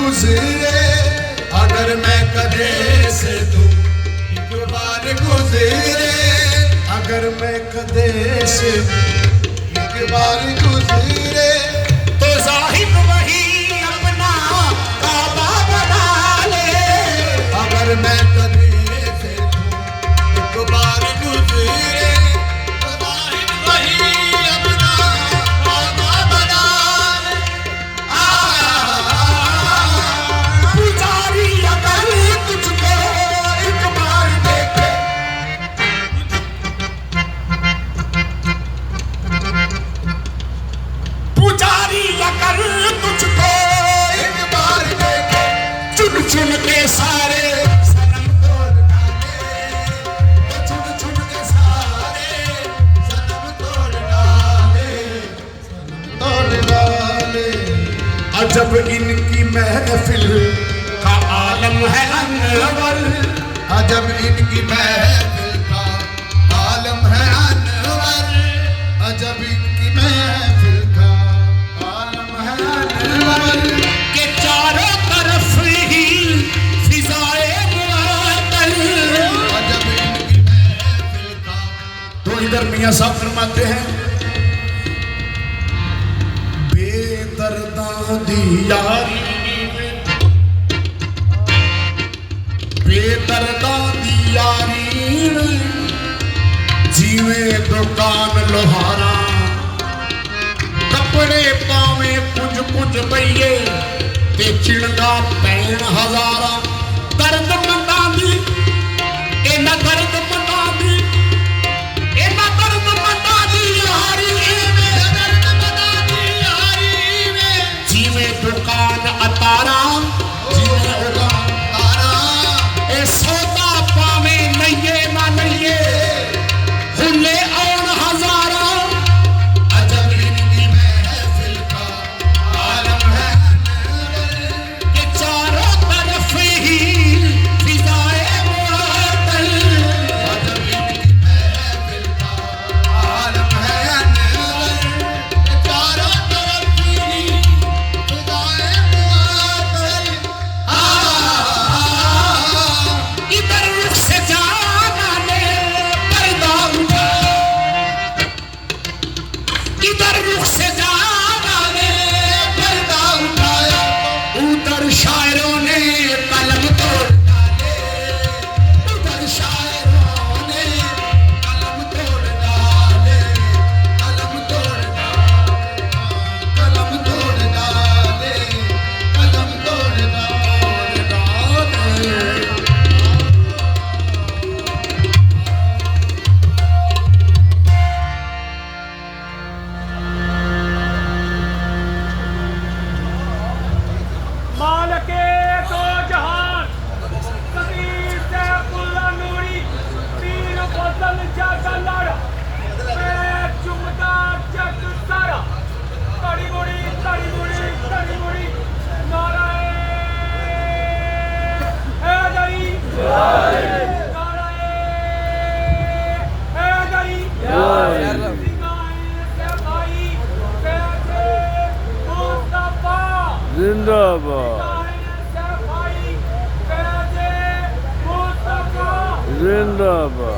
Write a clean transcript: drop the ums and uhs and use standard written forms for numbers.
गुजरे, अगर मैं कदे से तू एक बार गुजरे, अगर मैं कदे से एक बार गुजरे, तो साहिब वही अपना काबा बना ले। अगर मैं कदे से तू एक बार गुजरे, तो साहिब वही अपना काबा बना ले। पुजारी अगर तुझको एक बार देखे, पुजारी अगर तुझको एक बार देखे, चुन चुन के सारे सनम तोड़ डाले, चुन चुन के सारे सनम तोड़ डाले, सनम तोड़ डाले। अजब इनकी महफिल का आलम है अनवर, अजब इनकी महफिल का आलम है अनवर, अजब इनकी महफिल का आलम है अनवर, के चारों तरफ ही फिजाए मुअत्तल। अजब इनकी महफिल का। तो इधर मियां साहब फरमाते हैं, बेदर्दां दी यारी में, बेदर्दां दी यारी में, जीवे दुकान लोहारा, कपड़े पावे कुछ कुछ पईए, ते चिड़गा पैन हजारा। दर्द मंदा दी इना दर्द मंदा दी, इना दर्द मंदा दी यारी में, दर्द मंदा दी यारी में, जीवे दुकान अतारा, जीवे दुकान अतारा, ए सौदा पावे नइये ना नइये, हुले औन हजारा। अजब इनकी महफिल का आलम है अनवर, के चारों तरफ ही फिजाए मुअत्तल। अजब इनकी महफिल का आलम है अनवर, के चारों तरफ ही फिजाए मुअत्तल। इधर रुख से जाना ने पर्दा उठाया, इधर रुख से जाना ने पर्दा उठाया, उधर शायरों ने कलम तोड़ डाले, उधर शायरों ने कलम तोड़ डाले, कलम तोड़ डाले, कलम तोड़ डाले, कलम तोड़ डाले। मालके दो जहान, कबीर सैफुल्लाह नूरी, पीर फजल जागा लाड़ा, मैं चुमदा जग सारा, तड़ी मुड़ी नाराए हैदरी, नाराए हैदरी, सिंगाए सफाई फैज़े मुस्तफा, जिंदाबाद, जिंदाबाद।